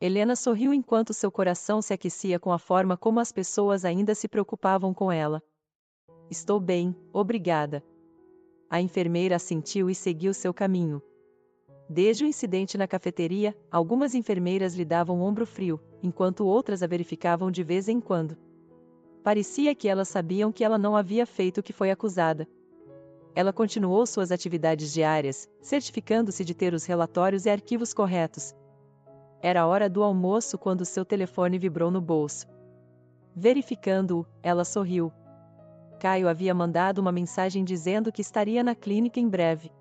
Helena sorriu enquanto seu coração se aquecia com a forma como as pessoas ainda se preocupavam com ela. Estou bem, obrigada. A enfermeira assentiu e seguiu seu caminho. Desde o incidente na cafeteria, algumas enfermeiras lhe davam ombro frio, enquanto outras a verificavam de vez em quando. Parecia que elas sabiam que ela não havia feito o que foi acusada. Ela continuou suas atividades diárias, certificando-se de ter os relatórios e arquivos corretos. Era a hora do almoço quando seu telefone vibrou no bolso. Verificando-o, ela sorriu. Caio havia mandado uma mensagem dizendo que estaria na clínica em breve.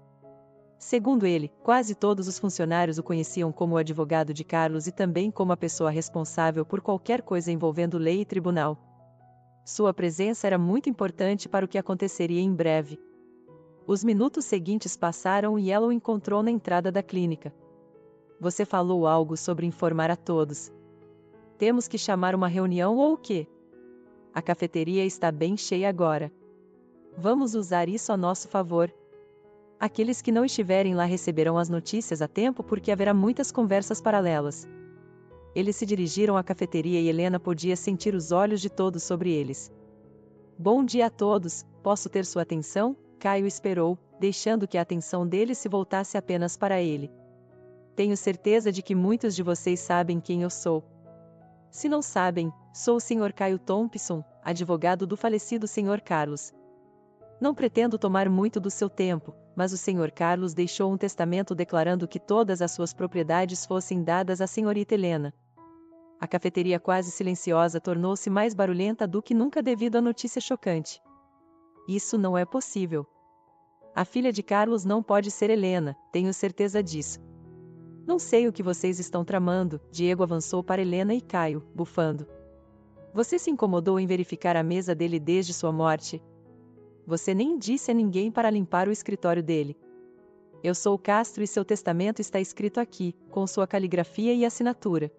Segundo ele, quase todos os funcionários o conheciam como o advogado de Carlos e também como a pessoa responsável por qualquer coisa envolvendo lei e tribunal. Sua presença era muito importante para o que aconteceria em breve. Os minutos seguintes passaram e ela o encontrou na entrada da clínica. Você falou algo sobre informar a todos. Temos que chamar uma reunião ou o quê? A cafeteria está bem cheia agora. Vamos usar isso a nosso favor. Aqueles que não estiverem lá receberão as notícias a tempo porque haverá muitas conversas paralelas. Eles se dirigiram à cafeteria e Helena podia sentir os olhos de todos sobre eles. Bom dia a todos, posso ter sua atenção? Caio esperou, deixando que a atenção deles se voltasse apenas para ele. Tenho certeza de que muitos de vocês sabem quem eu sou. Se não sabem, sou o Sr. Caio Thompson, advogado do falecido Sr. Carlos. Não pretendo tomar muito do seu tempo, mas o Sr. Carlos deixou um testamento declarando que todas as suas propriedades fossem dadas à senhorita Helena. A cafeteria quase silenciosa tornou-se mais barulhenta do que nunca devido à notícia chocante. Isso não é possível. A filha de Carlos não pode ser Helena, tenho certeza disso. Não sei o que vocês estão tramando, Diego avançou para Helena e Caio, bufando. Você se incomodou em verificar a mesa dele desde sua morte? Você nem disse a ninguém para limpar o escritório dele. Eu sou Castro e seu testamento está escrito aqui, com sua caligrafia e assinatura.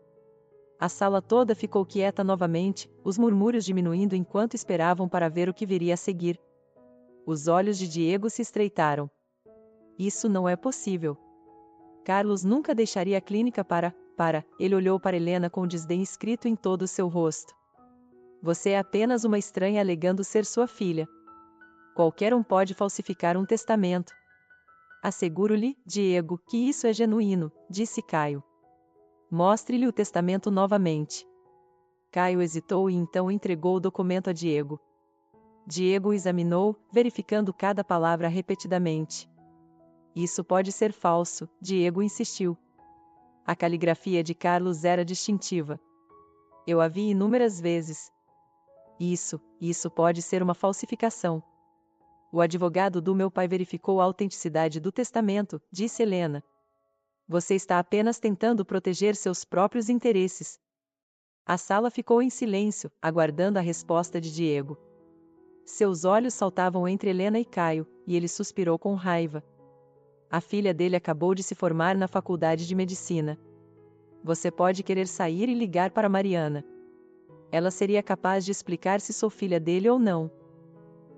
A sala toda ficou quieta novamente, os murmúrios diminuindo enquanto esperavam para ver o que viria a seguir. Os olhos de Diego se estreitaram. Isso não é possível. Carlos nunca deixaria a clínica Ele olhou para Helena com desdém escrito em todo o seu rosto. Você é apenas uma estranha alegando ser sua filha. Qualquer um pode falsificar um testamento. Asseguro-lhe, Diego, que isso é genuíno, disse Caio. Mostre-lhe o testamento novamente. Caio hesitou e então entregou o documento a Diego. Diego o examinou, verificando cada palavra repetidamente. Isso pode ser falso, Diego insistiu. A caligrafia de Carlos era distintiva. Eu a vi inúmeras vezes. Isso pode ser uma falsificação. O advogado do meu pai verificou a autenticidade do testamento, disse Helena. Você está apenas tentando proteger seus próprios interesses. A sala ficou em silêncio, aguardando a resposta de Diego. Seus olhos saltavam entre Helena e Caio, e ele suspirou com raiva. A filha dele acabou de se formar na faculdade de medicina. Você pode querer sair e ligar para Mariana. Ela seria capaz de explicar se sou filha dele ou não.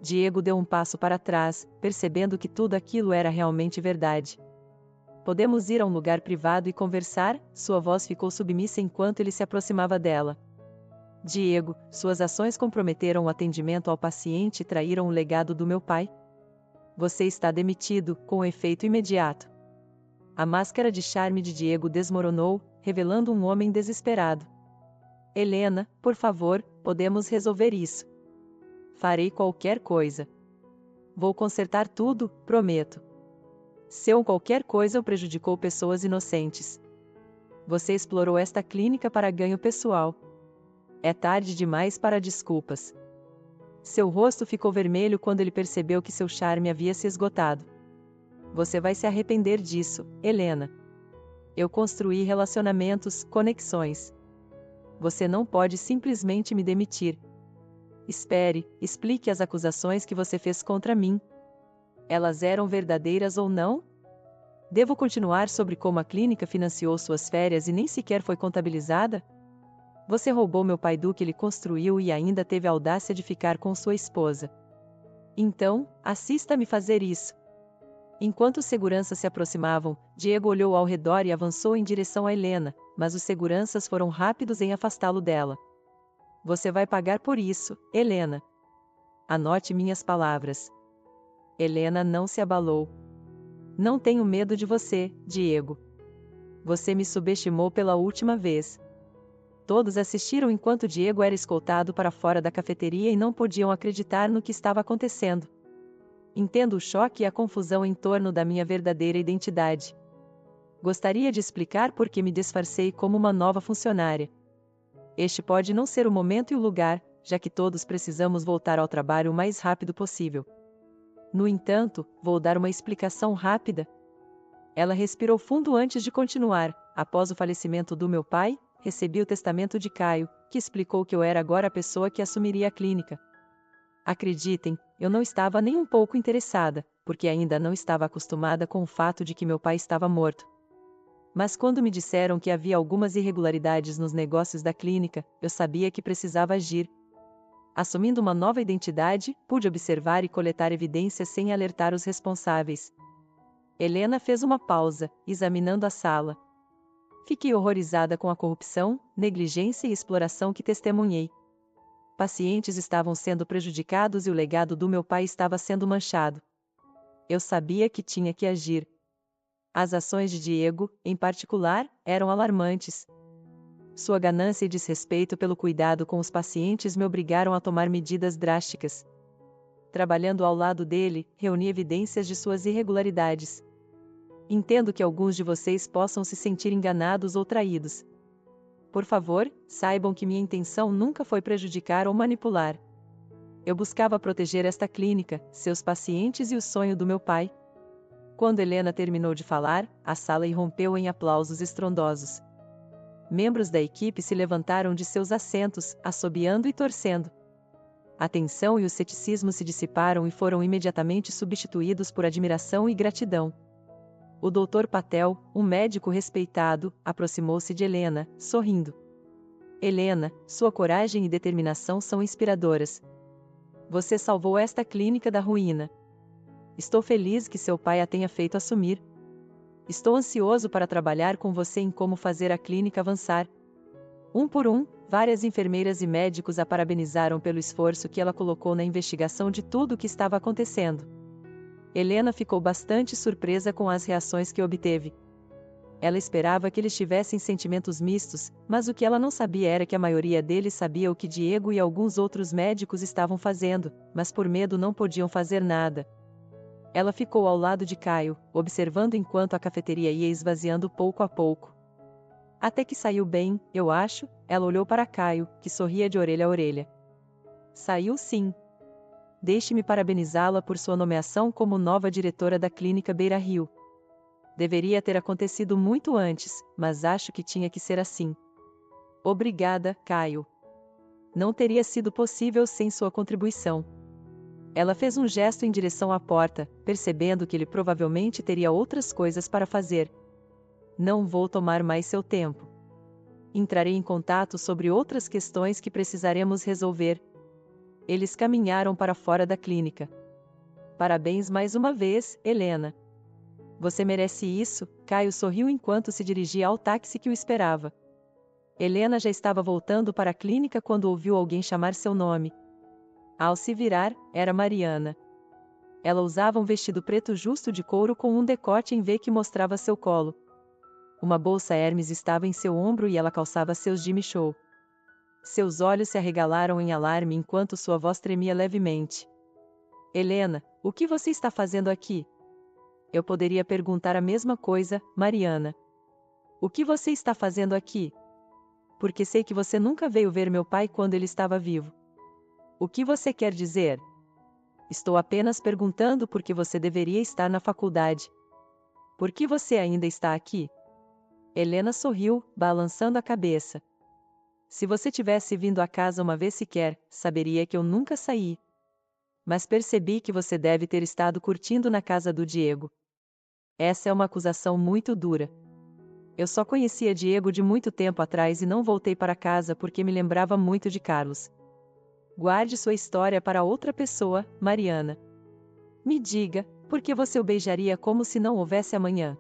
Diego deu um passo para trás, percebendo que tudo aquilo era realmente verdade. Podemos ir a um lugar privado e conversar? Sua voz ficou submissa enquanto ele se aproximava dela. Diego, suas ações comprometeram o atendimento ao paciente e traíram o legado do meu pai? Você está demitido, com efeito imediato. A máscara de charme de Diego desmoronou, revelando um homem desesperado. Helena, por favor, podemos resolver isso. Farei qualquer coisa. Vou consertar tudo, prometo. Se qualquer coisa o prejudicou pessoas inocentes. Você explorou esta clínica para ganho pessoal. É tarde demais para desculpas. Seu rosto ficou vermelho quando ele percebeu que seu charme havia se esgotado. Você vai se arrepender disso, Helena. Eu construí relacionamentos, conexões. Você não pode simplesmente me demitir. Espere, explique as acusações que você fez contra mim. Elas eram verdadeiras ou não? Devo continuar sobre como a clínica financiou suas férias e nem sequer foi contabilizada? Você roubou meu pai do que ele construiu e ainda teve a audácia de ficar com sua esposa. Então, assista-me fazer isso. Enquanto os seguranças se aproximavam, Diego olhou ao redor e avançou em direção a Helena, mas os seguranças foram rápidos em afastá-lo dela. Você vai pagar por isso, Helena. Anote minhas palavras. Helena não se abalou. Não tenho medo de você, Diego. Você me subestimou pela última vez. Todos assistiram enquanto Diego era escoltado para fora da cafeteria e não podiam acreditar no que estava acontecendo. Entendo o choque e a confusão em torno da minha verdadeira identidade. Gostaria de explicar por que me disfarcei como uma nova funcionária. Este pode não ser o momento e o lugar, já que todos precisamos voltar ao trabalho o mais rápido possível. No entanto, vou dar uma explicação rápida. Ela respirou fundo antes de continuar. Após o falecimento do meu pai, recebi o testamento de Caio, que explicou que eu era agora a pessoa que assumiria a clínica. Acreditem, eu não estava nem um pouco interessada, porque ainda não estava acostumada com o fato de que meu pai estava morto. Mas quando me disseram que havia algumas irregularidades nos negócios da clínica, eu sabia que precisava agir. Assumindo uma nova identidade, pude observar e coletar evidências sem alertar os responsáveis. Helena fez uma pausa, examinando a sala. Fiquei horrorizada com a corrupção, negligência e exploração que testemunhei. Pacientes estavam sendo prejudicados e o legado do meu pai estava sendo manchado. Eu sabia que tinha que agir. As ações de Diego, em particular, eram alarmantes. Sua ganância e desrespeito pelo cuidado com os pacientes me obrigaram a tomar medidas drásticas. Trabalhando ao lado dele, reuni evidências de suas irregularidades. Entendo que alguns de vocês possam se sentir enganados ou traídos. Por favor, saibam que minha intenção nunca foi prejudicar ou manipular. Eu buscava proteger esta clínica, seus pacientes e o sonho do meu pai. Quando Helena terminou de falar, a sala irrompeu em aplausos estrondosos. Membros da equipe se levantaram de seus assentos, assobiando e torcendo. A tensão e o ceticismo se dissiparam e foram imediatamente substituídos por admiração e gratidão. O Dr. Patel, um médico respeitado, aproximou-se de Helena, sorrindo. Helena, sua coragem e determinação são inspiradoras. Você salvou esta clínica da ruína. Estou feliz que seu pai a tenha feito assumir. Estou ansioso para trabalhar com você em como fazer a clínica avançar. Um por um, várias enfermeiras e médicos a parabenizaram pelo esforço que ela colocou na investigação de tudo o que estava acontecendo. Helena ficou bastante surpresa com as reações que obteve. Ela esperava que eles tivessem sentimentos mistos, mas o que ela não sabia era que a maioria deles sabia o que Diego e alguns outros médicos estavam fazendo, mas por medo não podiam fazer nada. Ela ficou ao lado de Caio, observando enquanto a cafeteria ia esvaziando pouco a pouco. Até que saiu bem, eu acho, ela olhou para Caio, que sorria de orelha a orelha. Saiu sim. Deixe-me parabenizá-la por sua nomeação como nova diretora da Clínica Beira Rio. Deveria ter acontecido muito antes, mas acho que tinha que ser assim. Obrigada, Caio. Não teria sido possível sem sua contribuição. Ela fez um gesto em direção à porta, percebendo que ele provavelmente teria outras coisas para fazer. Não vou tomar mais seu tempo. Entrarei em contato sobre outras questões que precisaremos resolver. Eles caminharam para fora da clínica. Parabéns mais uma vez, Helena. Você merece isso, Caio sorriu enquanto se dirigia ao táxi que o esperava. Helena já estava voltando para a clínica quando ouviu alguém chamar seu nome. Ao se virar, era Mariana. Ela usava um vestido preto justo de couro com um decote em V que mostrava seu colo. Uma bolsa Hermes estava em seu ombro e ela calçava seus Jimmy Choo. Seus olhos se arregalaram em alarme enquanto sua voz tremia levemente. Helena, o que você está fazendo aqui? Eu poderia perguntar a mesma coisa, Mariana. O que você está fazendo aqui? Porque sei que você nunca veio ver meu pai quando ele estava vivo. O que você quer dizer? Estou apenas perguntando porque você deveria estar na faculdade. Por que você ainda está aqui? Helena sorriu, balançando a cabeça. Se você tivesse vindo a casa uma vez sequer, saberia que eu nunca saí. Mas percebi que você deve ter estado curtindo na casa do Diego. Essa é uma acusação muito dura. Eu só conhecia Diego de muito tempo atrás e não voltei para casa porque me lembrava muito de Carlos. Guarde sua história para outra pessoa, Mariana. Me diga, por que você o beijaria como se não houvesse amanhã?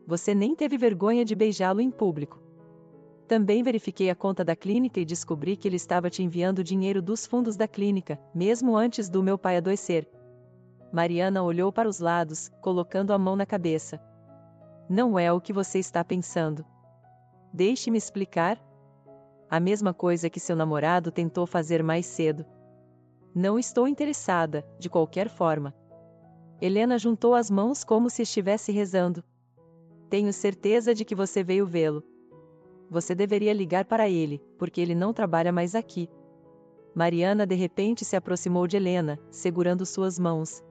Você nem teve vergonha de beijá-lo em público. Também verifiquei a conta da clínica e descobri que ele estava te enviando dinheiro dos fundos da clínica, mesmo antes do meu pai adoecer. Mariana olhou para os lados, colocando a mão na cabeça. Não é o que você está pensando. Deixe-me explicar. A mesma coisa que seu namorado tentou fazer mais cedo. Não estou interessada, de qualquer forma. Helena juntou as mãos como se estivesse rezando. Tenho certeza de que você veio vê-lo. Você deveria ligar para ele, porque ele não trabalha mais aqui. Mariana de repente se aproximou de Helena, segurando suas mãos.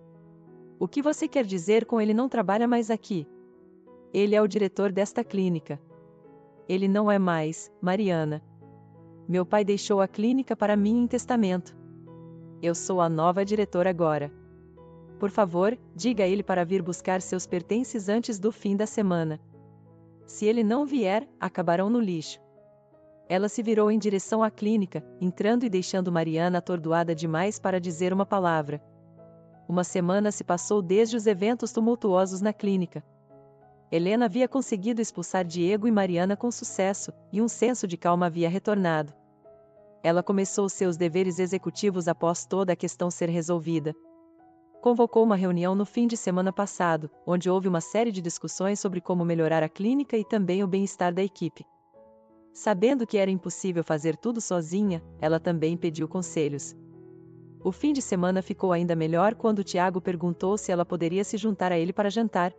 O que você quer dizer com ele não trabalha mais aqui? Ele é o diretor desta clínica. Ele não é mais, Mariana. Meu pai deixou a clínica para mim em testamento. Eu sou a nova diretora agora. Por favor, diga a ele para vir buscar seus pertences antes do fim da semana. Se ele não vier, acabarão no lixo. Ela se virou em direção à clínica, entrando e deixando Mariana atordoada demais para dizer uma palavra. Uma semana se passou desde os eventos tumultuosos na clínica. Helena havia conseguido expulsar Diego e Mariana com sucesso, e um senso de calma havia retornado. Ela começou seus deveres executivos após toda a questão ser resolvida. Convocou uma reunião no fim de semana passado, onde houve uma série de discussões sobre como melhorar a clínica e também o bem-estar da equipe. Sabendo que era impossível fazer tudo sozinha, ela também pediu conselhos. O fim de semana ficou ainda melhor quando Tiago perguntou se ela poderia se juntar a ele para jantar.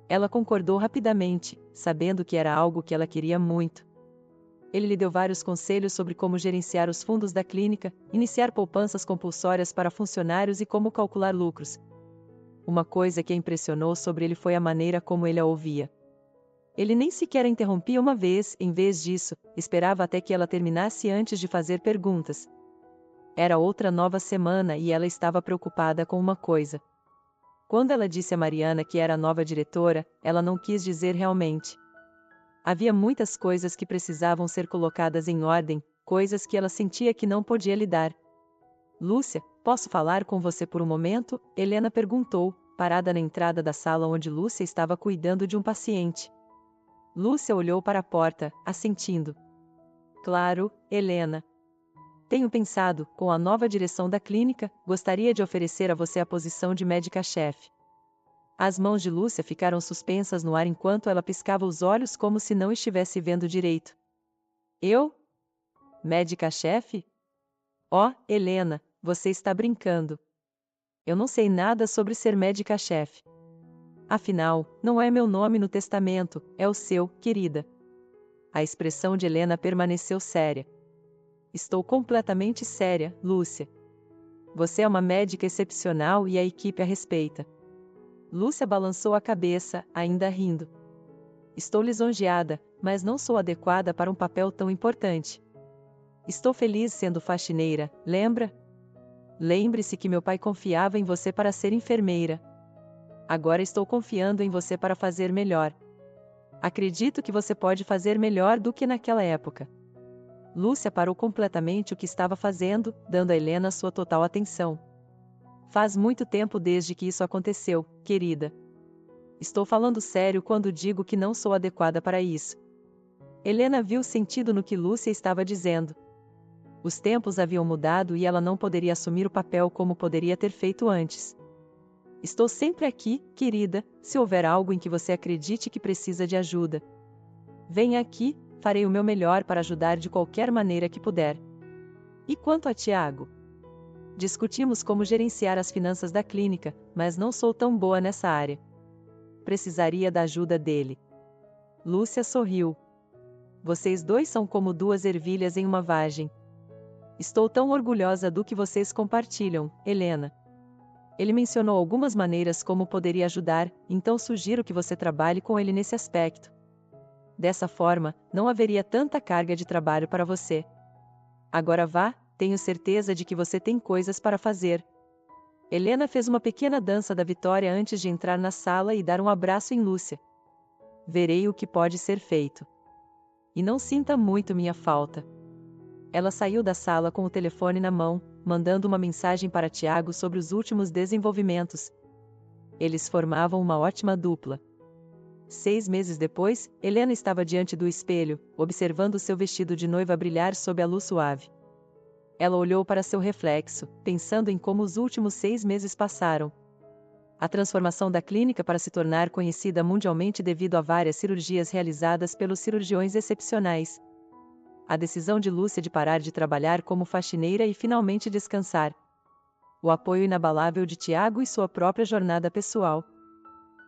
Ela concordou rapidamente, sabendo que era algo que ela queria muito. Ele lhe deu vários conselhos sobre como gerenciar os fundos da clínica, iniciar poupanças compulsórias para funcionários e como calcular lucros. Uma coisa que a impressionou sobre ele foi a maneira como ele a ouvia. Ele nem sequer a interrompia uma vez, em vez disso, esperava até que ela terminasse antes de fazer perguntas. Era outra nova semana e ela estava preocupada com uma coisa. Quando ela disse a Mariana que era a nova diretora, ela não quis dizer realmente. Havia muitas coisas que precisavam ser colocadas em ordem, coisas que ela sentia que não podia lidar. Lúcia, posso falar com você por um momento? Helena perguntou, parada na entrada da sala onde Lúcia estava cuidando de um paciente. Lúcia olhou para a porta, assentindo. Claro, Helena. Tenho pensado, com a nova direção da clínica, gostaria de oferecer a você a posição de médica-chefe. As mãos de Lúcia ficaram suspensas no ar enquanto ela piscava os olhos como se não estivesse vendo direito. Eu? Médica-chefe? Oh, Helena, você está brincando. Eu não sei nada sobre ser médica-chefe. Afinal, não é meu nome no testamento, é o seu, querida. A expressão de Helena permaneceu séria. Estou completamente séria, Lúcia. Você é uma médica excepcional e a equipe a respeita. Lúcia balançou a cabeça, ainda rindo. Estou lisonjeada, mas não sou adequada para um papel tão importante. Estou feliz sendo faxineira, lembra? Lembre-se que meu pai confiava em você para ser enfermeira. Agora estou confiando em você para fazer melhor. Acredito que você pode fazer melhor do que naquela época. Lúcia parou completamente o que estava fazendo, dando a Helena sua total atenção. Faz muito tempo desde que isso aconteceu, querida. Estou falando sério quando digo que não sou adequada para isso. Helena viu sentido no que Lúcia estava dizendo. Os tempos haviam mudado e ela não poderia assumir o papel como poderia ter feito antes. Estou sempre aqui, querida, se houver algo em que você acredite que precisa de ajuda. Venha aqui, farei o meu melhor para ajudar de qualquer maneira que puder. E quanto a Tiago? Discutimos como gerenciar as finanças da clínica, mas não sou tão boa nessa área. Precisaria da ajuda dele. Lúcia sorriu. Vocês dois são como duas ervilhas em uma vagem. Estou tão orgulhosa do que vocês compartilham, Helena. Ele mencionou algumas maneiras como poderia ajudar, então sugiro que você trabalhe com ele nesse aspecto. Dessa forma, não haveria tanta carga de trabalho para você. Agora vá, tenho certeza de que você tem coisas para fazer. Helena fez uma pequena dança da vitória antes de entrar na sala e dar um abraço em Lúcia. verei o que pode ser feito. E não sinta muito minha falta. Ela saiu da sala com o telefone na mão, mandando uma mensagem para Tiago sobre os últimos desenvolvimentos. Eles formavam uma ótima dupla. 6 meses depois, Helena estava diante do espelho, observando seu vestido de noiva brilhar sob a luz suave. Ela olhou para seu reflexo, pensando em como os últimos 6 meses passaram. A transformação da clínica para se tornar conhecida mundialmente devido a várias cirurgias realizadas pelos cirurgiões excepcionais. A decisão de Lúcia de parar de trabalhar como faxineira e finalmente descansar. O apoio inabalável de Tiago e sua própria jornada pessoal.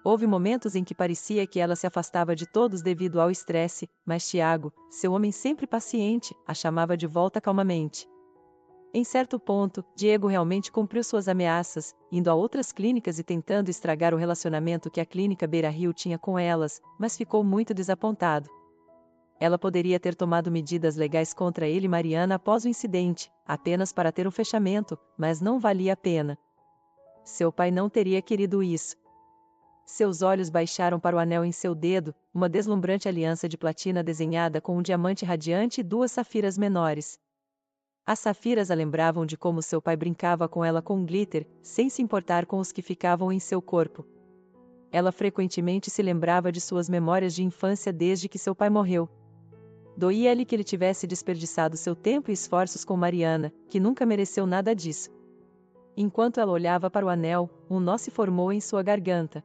Houve momentos em que parecia que ela se afastava de todos devido ao estresse, mas Tiago, seu homem sempre paciente, a chamava de volta calmamente. Em certo ponto, Diego realmente cumpriu suas ameaças, indo a outras clínicas e tentando estragar o relacionamento que a clínica Beira Rio tinha com elas, mas ficou muito desapontado. Ela poderia ter tomado medidas legais contra ele e Mariana após o incidente, apenas para ter um fechamento, mas não valia a pena. Seu pai não teria querido isso. Seus olhos baixaram para o anel em seu dedo, uma deslumbrante aliança de platina desenhada com um diamante radiante e 2 safiras menores. As safiras a lembravam de como seu pai brincava com ela com glitter, sem se importar com os que ficavam em seu corpo. Ela frequentemente se lembrava de suas memórias de infância desde que seu pai morreu. Doía-lhe que ele tivesse desperdiçado seu tempo e esforços com Mariana, que nunca mereceu nada disso. Enquanto ela olhava para o anel, um nó se formou em sua garganta.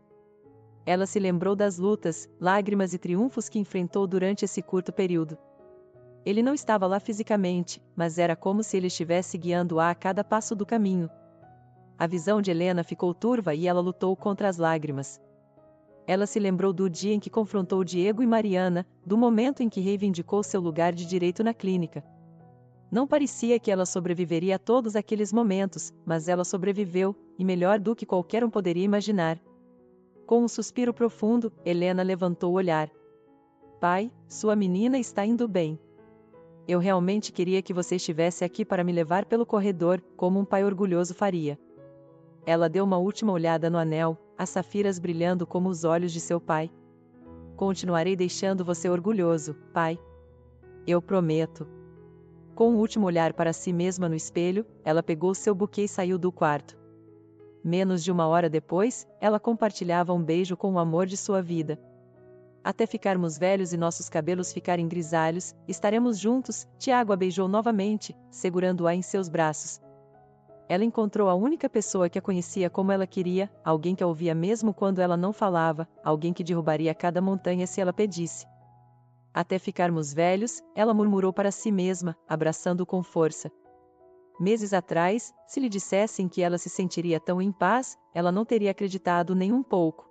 Ela se lembrou das lutas, lágrimas e triunfos que enfrentou durante esse curto período. Ele não estava lá fisicamente, mas era como se ele estivesse guiando-a a cada passo do caminho. A visão de Helena ficou turva e ela lutou contra as lágrimas. Ela se lembrou do dia em que confrontou Diego e Mariana, do momento em que reivindicou seu lugar de direito na clínica. Não parecia que ela sobreviveria a todos aqueles momentos, mas ela sobreviveu, e melhor do que qualquer um poderia imaginar. Com um suspiro profundo, Helena levantou o olhar. Pai, sua menina está indo bem. Eu realmente queria que você estivesse aqui para me levar pelo corredor, como um pai orgulhoso faria. Ela deu uma última olhada no anel, as safiras brilhando como os olhos de seu pai. Continuarei deixando você orgulhoso, pai. Eu prometo. Com um último olhar para si mesma no espelho, ela pegou seu buquê e saiu do quarto. Menos de 1 hora depois, ela compartilhava um beijo com o amor de sua vida. Até ficarmos velhos e nossos cabelos ficarem grisalhos, estaremos juntos, Tiago a beijou novamente, segurando-a em seus braços. Ela encontrou a única pessoa que a conhecia como ela queria, alguém que a ouvia mesmo quando ela não falava, alguém que derrubaria cada montanha se ela pedisse. Até ficarmos velhos, ela murmurou para si mesma, abraçando-o com força. Meses atrás, se lhe dissessem que ela se sentiria tão em paz, ela não teria acreditado nem um pouco.